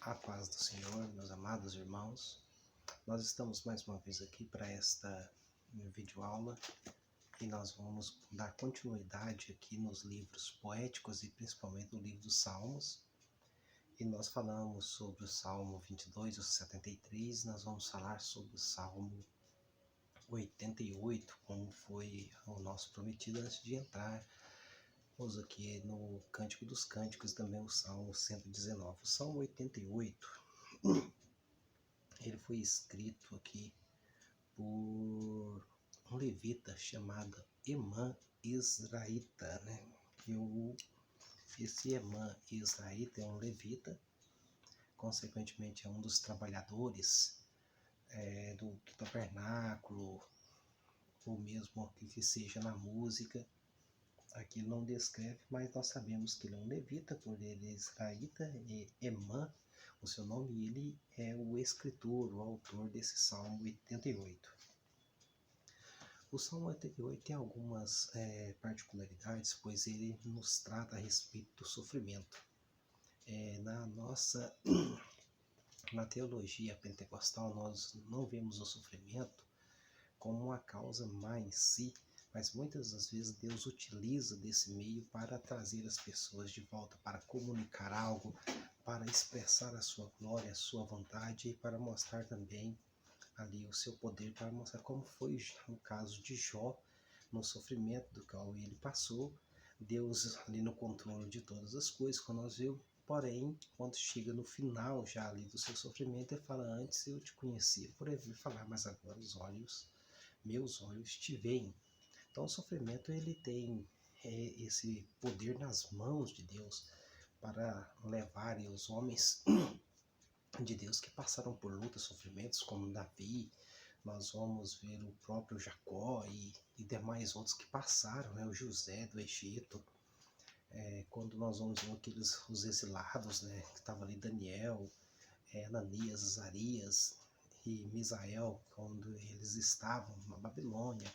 A paz do Senhor, meus amados irmãos. Nós estamos mais uma vez aqui para esta videoaula e nós vamos dar continuidade aqui nos livros poéticos e principalmente no livro dos Salmos. E nós falamos sobre o Salmo 22 e o 73, nós vamos falar sobre o Salmo 88, como foi o nosso prometido antes de entrar. Vamos aqui no Cântico dos Cânticos, também o Salmo 119. O Salmo 88, ele foi escrito aqui por um levita chamado Emã Israita, né? Esse Emã Israita é um levita, consequentemente é um dos trabalhadores do tabernáculo, ou mesmo que seja na música. Aqui ele não descreve, mas nós sabemos que ele é um levita, por ele é israelita, e Emã, o seu nome, ele é o escritor, o autor desse Salmo 88. O Salmo 88 tem algumas particularidades, pois ele nos trata a respeito do sofrimento. Na teologia pentecostal, nós não vemos o sofrimento como uma causa má em si, mas muitas das vezes Deus utiliza desse meio para trazer as pessoas de volta, para comunicar algo, para expressar a sua glória, a sua vontade e para mostrar também ali o seu poder, para mostrar como foi o caso de Jó, no sofrimento do qual ele passou, Deus ali no controle de todas as coisas, quando nós vemos. Porém, quando chega no final já ali do seu sofrimento, ele fala: antes eu te conhecia, por ele falar, mas agora meus olhos te veem. Então o sofrimento ele tem esse poder nas mãos de Deus para levar os homens de Deus que passaram por lutas, sofrimentos, como Davi. Nós vamos ver o próprio Jacó e demais outros que passaram, né? O José do Egito. Quando nós vamos ver os exilados, né? Que estava ali Daniel, Ananias, Azarias e Misael, quando eles estavam na Babilônia.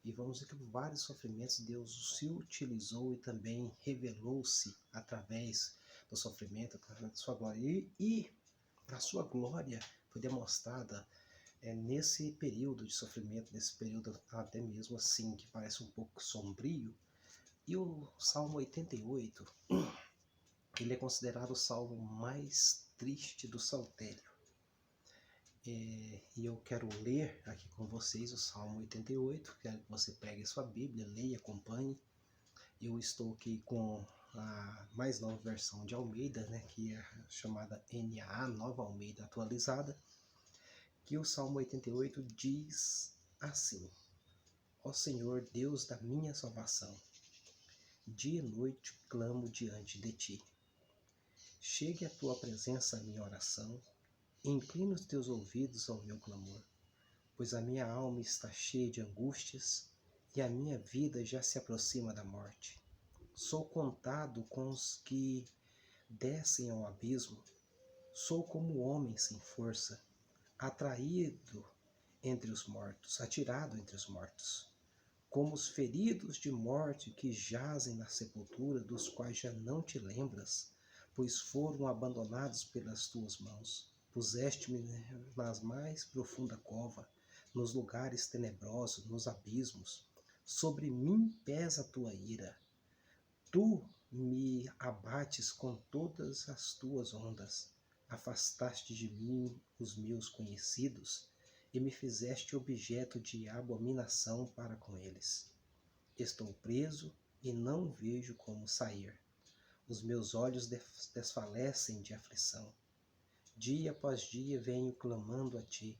E vamos ver que vários sofrimentos Deus se utilizou e também revelou-se através do sofrimento, através da sua glória. E a sua glória foi demonstrada nesse período de sofrimento, nesse período até mesmo assim, que parece um pouco sombrio. E o Salmo 88, ele é considerado o salmo mais triste do Saltério. E eu quero ler aqui com vocês o Salmo 88, quero que você pegue sua Bíblia, leia, acompanhe. Eu estou aqui com a mais nova versão de Almeida, né, que é chamada NAA, Nova Almeida Atualizada, que o Salmo 88 diz assim: Ó Senhor, Deus da minha salvação, dia e noite clamo diante de ti. Chegue à tua presença a minha oração, inclina os teus ouvidos ao meu clamor, pois a minha alma está cheia de angústias e a minha vida já se aproxima da morte. Sou contado com os que descem ao abismo, sou como homem sem força, atraído entre os mortos, atirado entre os mortos, como os feridos de morte que jazem na sepultura, dos quais já não te lembras, pois foram abandonados pelas tuas mãos. Puseste-me nas mais profunda cova, nos lugares tenebrosos, nos abismos. Sobre mim pesa a tua ira. Tu me abates com todas as tuas ondas. Afastaste de mim os meus conhecidos e me fizeste objeto de abominação para com eles. Estou preso e não vejo como sair. Os meus olhos desfalecem de aflição. Dia após dia venho clamando a ti,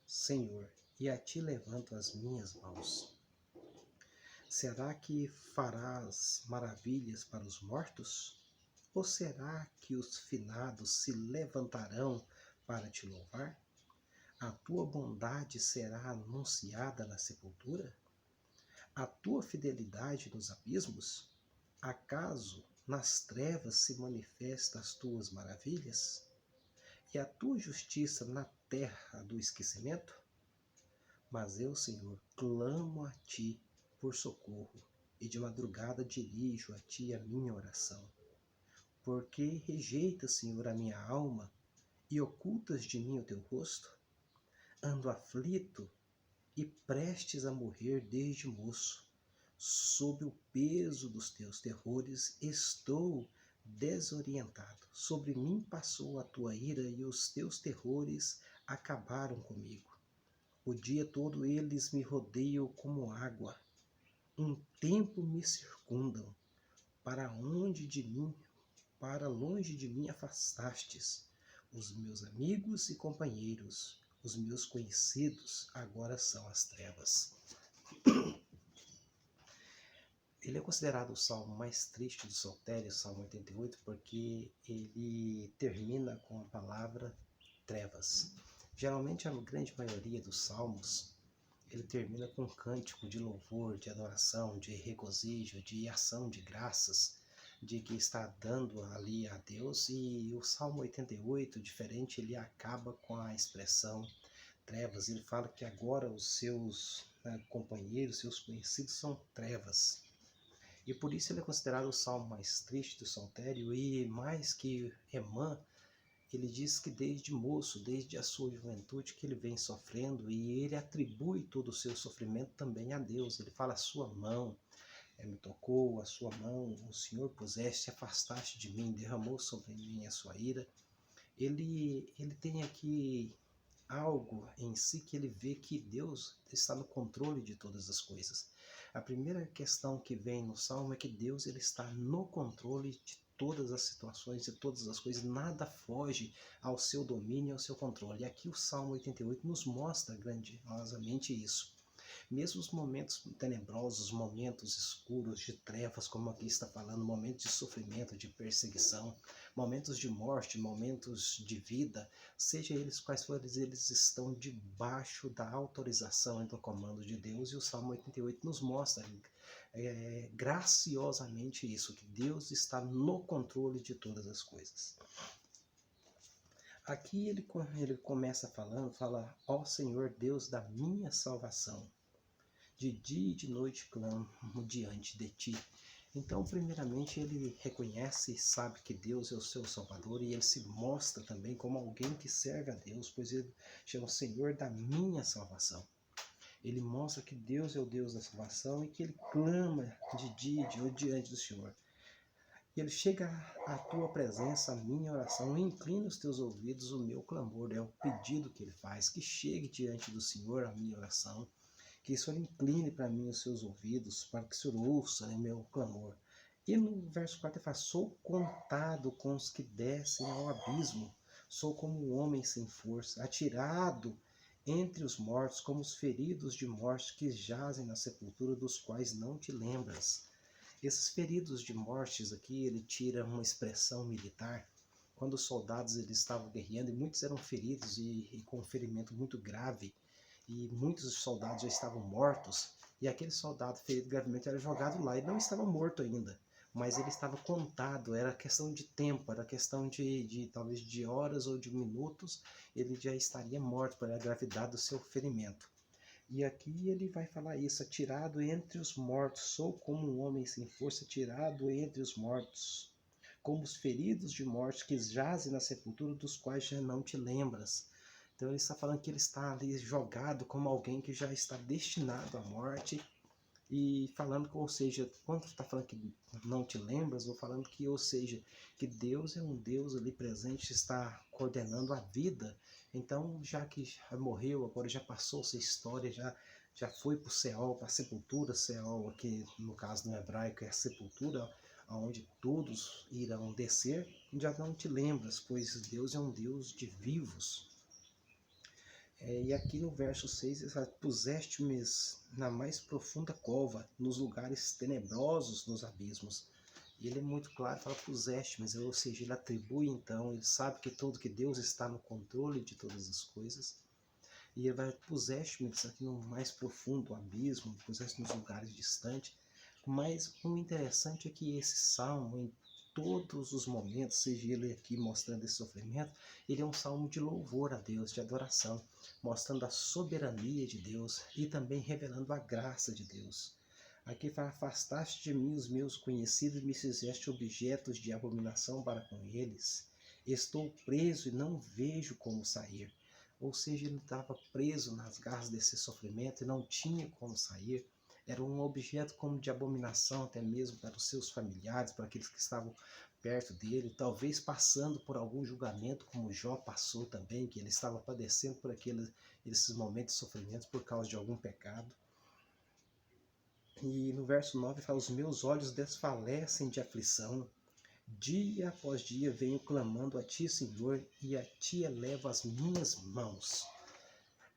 Senhor, e a ti levanto as minhas mãos. Será que farás maravilhas para os mortos? Ou será que os finados se levantarão para te louvar? A tua bondade será anunciada na sepultura? A tua fidelidade nos abismos? Acaso nas trevas se manifestam as tuas maravilhas? E a tua justiça na terra do esquecimento? Mas eu, Senhor, clamo a ti por socorro, e de madrugada dirijo a ti a minha oração. Porque rejeitas, Senhor, a minha alma e ocultas de mim o teu rosto? Ando aflito e prestes a morrer desde moço. Sob o peso dos teus terrores estou desorientado. Sobre mim passou a tua ira e os teus terrores acabaram comigo. O dia todo eles me rodeiam como água. Um tempo me circundam. Para longe de mim afastastes. Os meus amigos e companheiros, os meus conhecidos, agora são as trevas. Ele é considerado o salmo mais triste do Saltério, o Salmo 88, porque ele termina com a palavra trevas. Geralmente, a grande maioria dos salmos, ele termina com um cântico de louvor, de adoração, de regozijo, de ação de graças, de que está dando ali a Deus. E o Salmo 88, diferente, ele acaba com a expressão trevas. Ele fala que agora os seus companheiros, seus conhecidos são trevas. E por isso ele é considerado o salmo mais triste do Saltério. E mais que Emã, ele diz que desde moço, desde a sua juventude, que ele vem sofrendo, e ele atribui todo o seu sofrimento também a Deus. Ele fala: a sua mão me tocou, a sua mão, o Senhor puseste, afastaste de mim, derramou sobre mim a sua ira. Ele tem aqui algo em si que ele vê que Deus está no controle de todas as coisas. A primeira questão que vem no Salmo é que Deus ele está no controle de todas as situações, de todas as coisas, nada foge ao seu domínio, ao seu controle. E aqui o Salmo 88 nos mostra grandiosamente isso. Mesmo os momentos tenebrosos, momentos escuros, de trevas, como aqui está falando, momentos de sofrimento, de perseguição, momentos de morte, momentos de vida, seja eles quais forem, eles estão debaixo da autorização e do comando de Deus. E o Salmo 88 nos mostra graciosamente isso, que Deus está no controle de todas as coisas. Aqui ele começa fala: ó Senhor Deus da minha salvação, de dia e de noite clamo diante de ti. Então, primeiramente, ele reconhece e sabe que Deus é o seu Salvador, e ele se mostra também como alguém que serve a Deus, pois ele chama o Senhor da minha salvação. Ele mostra que Deus é o Deus da salvação e que ele clama de dia e de noite diante do Senhor. E ele chega à tua presença, a minha oração, e inclina os teus ouvidos, o meu clamor. É o pedido que ele faz, que chegue diante do Senhor a minha oração, que o Senhor incline para mim os seus ouvidos, para que o Senhor ouça meu clamor. E no verso 4 ele fala: sou contado com os que descem ao abismo, sou como um homem sem força, atirado entre os mortos, como os feridos de morte que jazem na sepultura, dos quais não te lembras. Esses feridos de mortes aqui, ele tira uma expressão militar, quando os soldados eles estavam guerreando, e muitos eram feridos e com um ferimento muito grave, e muitos soldados já estavam mortos, e aquele soldado ferido gravemente era jogado lá. Ele não estava morto ainda, mas ele estava contado, era questão de tempo, era questão de talvez de horas ou de minutos, ele já estaria morto pela gravidade do seu ferimento. E aqui ele vai falar isso: atirado entre os mortos, sou como um homem sem força, tirado entre os mortos, como os feridos de morte que jazem na sepultura, dos quais já não te lembras. Então ele está falando que ele está ali jogado como alguém que já está destinado à morte, e falando que, ou seja, quando está falando que não te lembras, ou falando que, ou seja, que Deus é um Deus ali presente, está coordenando a vida. Então, já que já morreu, agora já passou essa história, já foi para o Seol, para a sepultura. Seol aqui no caso no hebraico é a sepultura, onde todos irão descer. Já não te lembras, pois Deus é um Deus de vivos. E aqui no verso 6 ele fala: puseste-me na mais profunda cova, nos lugares tenebrosos, nos abismos. E ele é muito claro, fala puseste-me, ou seja, ele atribui então, ele sabe que Deus está no controle de todas as coisas. E ele vai: puseste-me aqui no mais profundo abismo, puseste nos lugares distantes. Mas o interessante é que esse salmo, em todos os momentos, seja ele aqui mostrando esse sofrimento, ele é um salmo de louvor a Deus, de adoração, mostrando a soberania de Deus e também revelando a graça de Deus. Aqui fala: afastaste de mim os meus conhecidos e me fizeste objetos de abominação para com eles. Estou preso e não vejo como sair. Ou seja, ele estava preso nas garras desse sofrimento e não tinha como sair. Era um objeto como de abominação até mesmo para os seus familiares, para aqueles que estavam perto dele, talvez passando por algum julgamento, como Jó passou também, que ele estava padecendo por esses momentos de sofrimento por causa de algum pecado. E no verso 9 fala: os meus olhos desfalecem de aflição, dia após dia venho clamando a ti, Senhor, e a ti elevo as minhas mãos.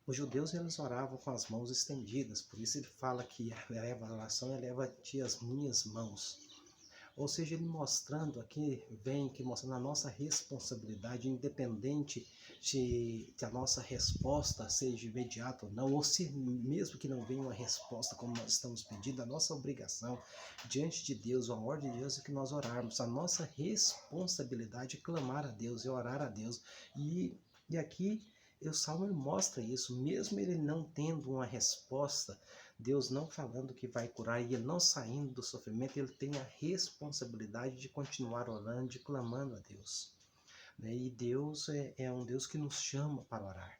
Os judeus, eles oravam com as mãos estendidas, por isso ele fala que eleva a oração, eleva a ti as minhas mãos. Ou seja, ele mostrando aqui, mostrando a nossa responsabilidade, independente de a nossa resposta seja imediata ou não, ou se mesmo que não venha uma resposta como nós estamos pedindo, a nossa obrigação diante de Deus, o amor de Deus é que nós orarmos. A nossa responsabilidade é clamar a Deus, é orar a Deus. E aqui o Salmo mostra isso, mesmo ele não tendo uma resposta, Deus não falando que vai curar e ele não saindo do sofrimento, ele tem a responsabilidade de continuar orando, de clamando a Deus. E Deus é um Deus que nos chama para orar.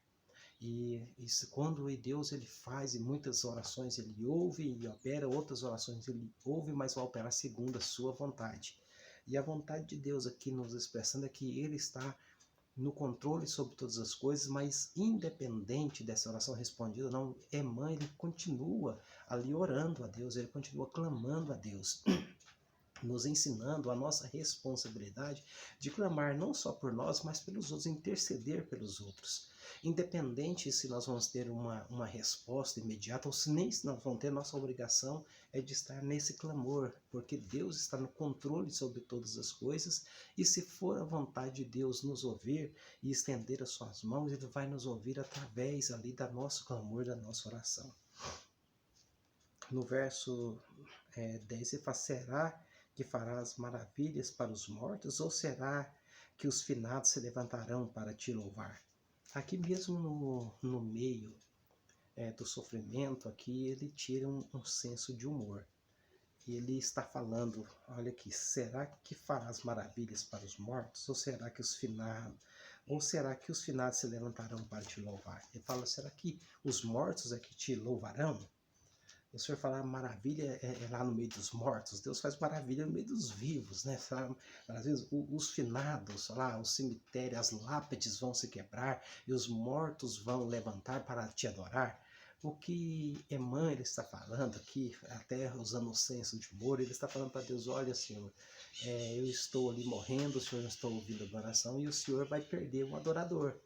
E isso, quando Deus ele faz, e muitas orações ele ouve e opera, outras orações ele ouve, mas vai operar segundo a sua vontade. E a vontade de Deus aqui nos expressando é que ele está no controle sobre todas as coisas, mas independente dessa oração respondida, não, Emã, ele continua ali orando a Deus, ele continua clamando a Deus, nos ensinando a nossa responsabilidade de clamar não só por nós, mas pelos outros, interceder pelos outros. Independente se nós vamos ter uma resposta imediata ou se nem se nós vamos ter, nossa obrigação é de estar nesse clamor, porque Deus está no controle sobre todas as coisas, e se for a vontade de Deus nos ouvir e estender as suas mãos, Ele vai nos ouvir através ali da nosso clamor, da nossa oração. No verso 10 ele fala: será que farás maravilhas para os mortos, ou será que os finados se levantarão para te louvar? Aqui mesmo no meio do sofrimento, aqui ele tira um senso de humor. Ele está falando, olha aqui: será que farás maravilhas para os mortos, ou será que os finados se levantarão para te louvar? Ele fala: será que os mortos é que te louvarão? O Senhor fala: maravilha é lá no meio dos mortos. Deus faz maravilha no meio dos vivos, né? Às vezes os finados, lá, o cemitério, as lápides vão se quebrar e os mortos vão levantar para te adorar. O que Emã ele está falando aqui, até usando o senso de humor, ele está falando para Deus: olha, Senhor, eu estou ali morrendo, o Senhor não está ouvindo a adoração e o Senhor vai perder um adorador.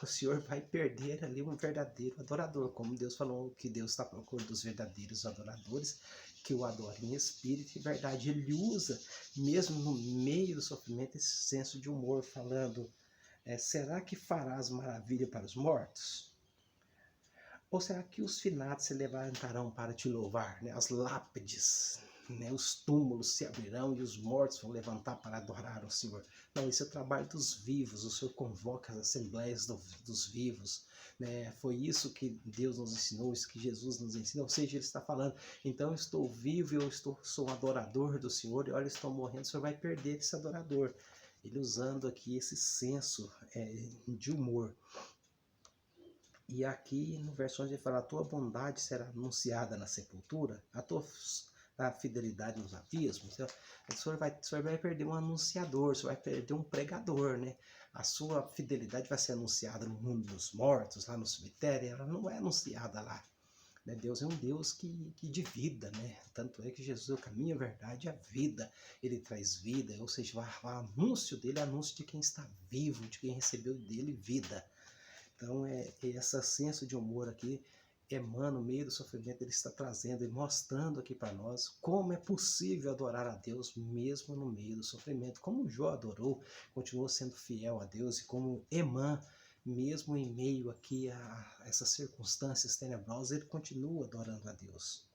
O Senhor vai perder ali um verdadeiro adorador, como Deus falou que Deus está procurando dos verdadeiros adoradores, que o adorem em espírito e verdade. Ele usa, mesmo no meio do sofrimento, esse senso de humor, falando: será que farás maravilha para os mortos? Ou será que os finados se levantarão para te louvar? As lápides, os túmulos se abrirão e os mortos vão levantar para adorar o Senhor. Não, esse é o trabalho dos vivos. O Senhor convoca as assembleias dos vivos. Foi isso que Deus nos ensinou, isso que Jesus nos ensinou. Ou seja, Ele está falando: então eu estou vivo, sou um adorador do Senhor, e olha, estou morrendo, o Senhor vai perder esse adorador. Ele usando aqui esse senso de humor. E aqui no verso 11 ele fala: a tua bondade será anunciada na sepultura, a tua fidelidade nos abismos. Então, o senhor vai perder um anunciador, o senhor vai perder um pregador, né? A sua fidelidade vai ser anunciada no mundo dos mortos, lá no cemitério, ela não é anunciada lá. Deus é um Deus que de vida, né? Tanto é que Jesus é o caminho, a verdade e a vida. Ele traz vida, ou seja, o anúncio dele é anúncio de quem está vivo, de quem recebeu dele vida. Então, esse senso de humor aqui, Emã, no meio do sofrimento, ele está trazendo e mostrando aqui para nós como é possível adorar a Deus mesmo no meio do sofrimento. Como Jó adorou, continuou sendo fiel a Deus, e como Emã, mesmo em meio aqui a essas circunstâncias tenebrosas, ele continua adorando a Deus.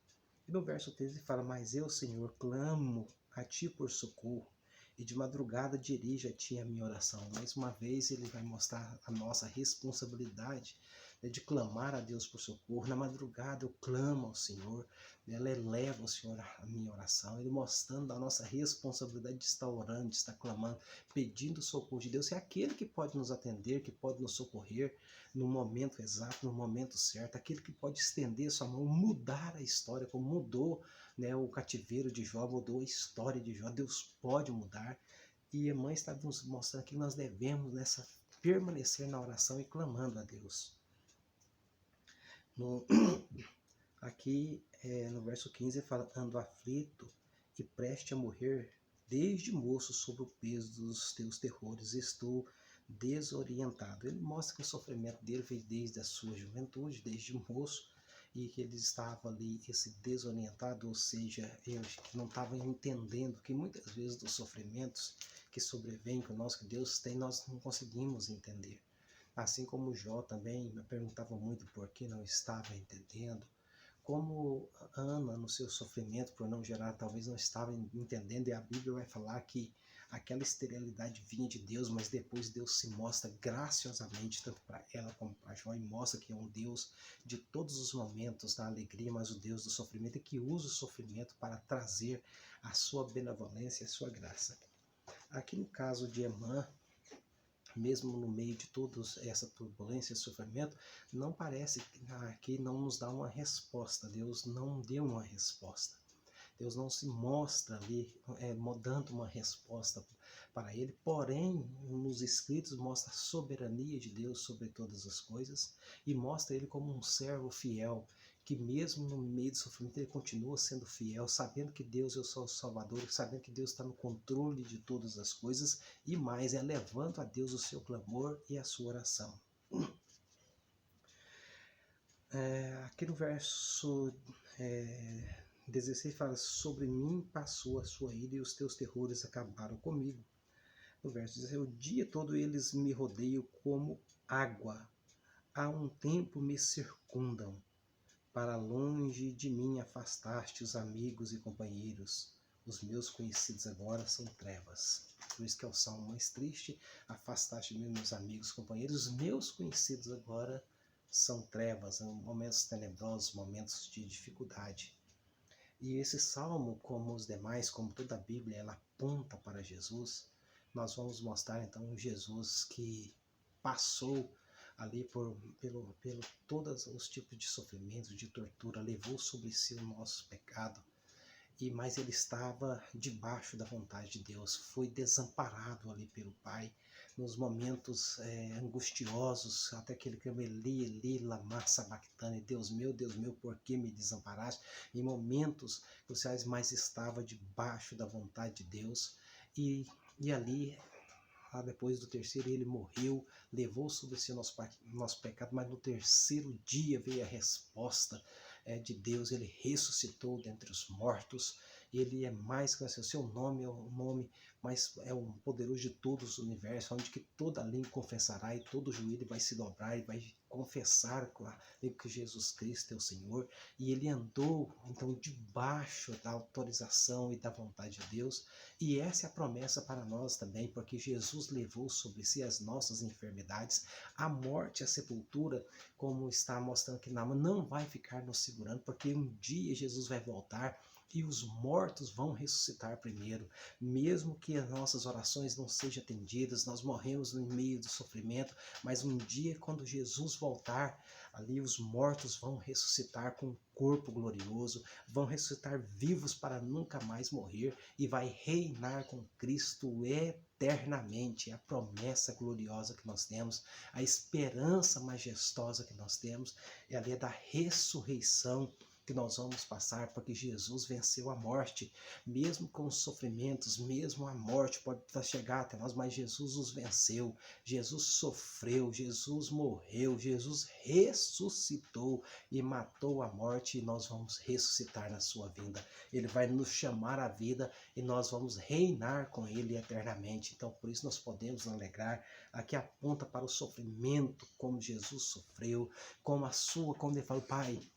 E no verso 13 ele fala: mas eu, Senhor, clamo a ti por socorro, e de madrugada dirijo a ti a minha oração. Mais uma vez ele vai mostrar a nossa responsabilidade de clamar a Deus por socorro. Na madrugada eu clamo ao Senhor, ela eleva ao Senhor a minha oração, Ele mostrando a nossa responsabilidade de estar orando, de estar clamando, pedindo o socorro de Deus. É aquele que pode nos atender, que pode nos socorrer no momento exato, no momento certo, aquele que pode estender sua mão, mudar a história, como mudou, né, o cativeiro de Jó, mudou a história de Jó. Deus pode mudar. E a mãe está nos mostrando que nós devemos permanecer na oração e clamando a Deus. Aqui no verso 15 fala: ando aflito e preste a morrer desde moço sob o peso dos teus terrores, estou desorientado. Ele mostra que o sofrimento dele veio desde a sua juventude, desde moço, e que ele estava ali, esse desorientado, ou seja, ele que não estava entendendo que muitas vezes dos sofrimentos que sobrevêm conosco, que Deus tem, nós não conseguimos entender. Assim como Jó também me perguntava muito por que não estava entendendo, como Ana, no seu sofrimento por não gerar, talvez não estava entendendo, e a Bíblia vai falar que aquela esterilidade vinha de Deus, mas depois Deus se mostra graciosamente, tanto para ela como para Jó, e mostra que é um Deus de todos os momentos da alegria, mas o Deus do sofrimento, e que usa o sofrimento para trazer a sua benevolência e a sua graça. Aqui no caso de Emã, mesmo no meio de toda essa turbulência e sofrimento, não parece que não nos dá uma resposta. Deus não deu uma resposta. Deus não se mostra ali dando uma resposta para ele, porém, nos escritos mostra a soberania de Deus sobre todas as coisas e mostra ele como um servo fiel, que mesmo no meio do sofrimento ele continua sendo fiel, sabendo que Deus é o seu Salvador, sabendo que Deus está no controle de todas as coisas, e mais, elevando a Deus o seu clamor e a sua oração. Aqui no verso 16 fala: sobre mim passou a sua ira e os teus terrores acabaram comigo. No verso 16: o dia todo eles me rodeiam como água, há um tempo me circundam. Para longe de mim afastaste os amigos e companheiros, os meus conhecidos agora são trevas. Por isso que é o salmo mais triste: afastaste de mim meus amigos e companheiros, os meus conhecidos agora são trevas, momentos tenebrosos, momentos de dificuldade. E esse salmo, como os demais, como toda a Bíblia, ela aponta para Jesus. Nós vamos mostrar então um Jesus que passou ali por todos os tipos de sofrimento, de tortura, levou sobre si o nosso pecado, mas ele estava debaixo da vontade de Deus, foi desamparado ali pelo Pai, nos momentos angustiosos, até que ele clama: Eli, Eli, lama sabachthani, Deus meu, por que me desamparaste? Em momentos cruciais, mas estava debaixo da vontade de Deus, e ali, depois do terceiro, ele morreu, levou sobre si o nosso pecado, mas no terceiro dia veio a resposta de Deus. Ele ressuscitou dentre os mortos, ele é mais que o seu nome é o nome, mas é o poderoso de todos os universos, onde que toda língua confessará e todo joelho vai se dobrar e vai confessar que Jesus Cristo é o Senhor. E ele andou então debaixo da autorização e da vontade de Deus, e essa é a promessa para nós também, porque Jesus levou sobre si as nossas enfermidades, a morte, a sepultura, como está mostrando aqui na mão, não vai ficar nos segurando, porque um dia Jesus vai voltar e os mortos vão ressuscitar primeiro. Mesmo que as nossas orações não sejam atendidas, nós morremos no meio do sofrimento, mas um dia, quando Jesus voltar, ali os mortos vão ressuscitar com um corpo glorioso, vão ressuscitar vivos para nunca mais morrer, e vai reinar com Cristo eternamente. É a promessa gloriosa que nós temos, a esperança majestosa que nós temos, é ali da ressurreição que nós vamos passar, porque Jesus venceu a morte. Mesmo com os sofrimentos, mesmo a morte pode chegar até nós, mas Jesus os venceu. Jesus sofreu, Jesus morreu, Jesus ressuscitou e matou a morte, e nós vamos ressuscitar na sua vinda. Ele vai nos chamar à vida e nós vamos reinar com ele eternamente. Então, por isso nós podemos nos alegrar. Aqui aponta para o sofrimento, como Jesus sofreu, como ele falou: Pai,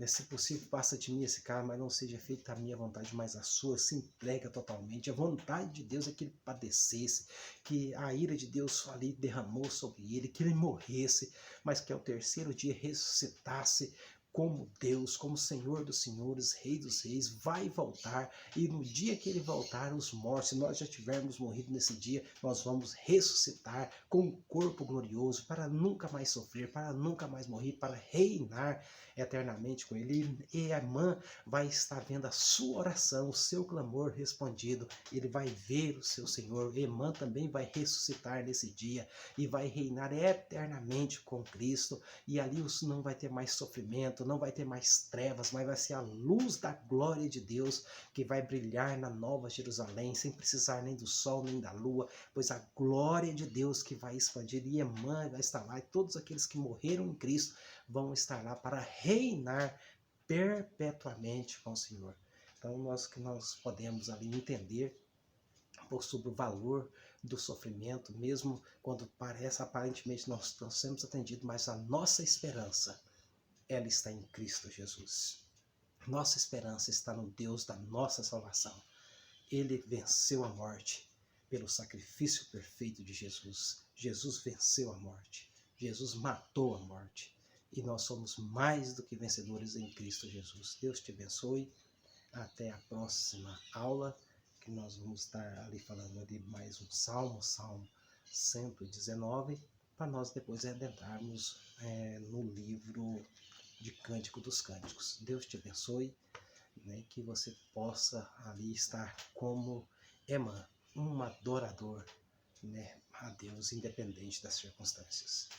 Se possível, passa de mim esse cara, mas não seja feita a minha vontade, mas a sua. Se entrega totalmente. A vontade de Deus é que ele padecesse, que a ira de Deus ali derramou sobre ele, que ele morresse, mas que ao terceiro dia ressuscitasse como Deus, como Senhor dos senhores, Rei dos reis, vai voltar, e no dia que ele voltar, os mortos, se nós já tivermos morrido nesse dia, nós vamos ressuscitar com um corpo glorioso, para nunca mais sofrer, para nunca mais morrer, para reinar eternamente com ele. E a irmã vai estar vendo a sua oração, o seu clamor respondido, ele vai ver o seu Senhor. A irmã também vai ressuscitar nesse dia e vai reinar eternamente com Cristo, e ali não vai ter mais sofrimento, não vai ter mais trevas, mas vai ser a luz da glória de Deus que vai brilhar na Nova Jerusalém, sem precisar nem do sol nem da lua, pois a glória de Deus que vai expandir, e Emã vai estar lá, e todos aqueles que morreram em Cristo vão estar lá para reinar perpetuamente com o Senhor. Então nós podemos ali entender um pouco sobre o valor do sofrimento, mesmo quando parece aparentemente nós estamos sendo atendidos, mas a nossa esperança, ela está em Cristo Jesus. Nossa esperança está no Deus da nossa salvação. Ele venceu a morte pelo sacrifício perfeito de Jesus. Jesus venceu a morte. Jesus matou a morte. E nós somos mais do que vencedores em Cristo Jesus. Deus te abençoe. Até a próxima aula, que nós vamos estar ali falando ali mais um salmo, Salmo 119, para nós depois adentrarmos no livro de Cântico dos Cânticos. Deus te abençoe, né, que você possa ali estar como Emã, um adorador, né, a Deus, independente das circunstâncias.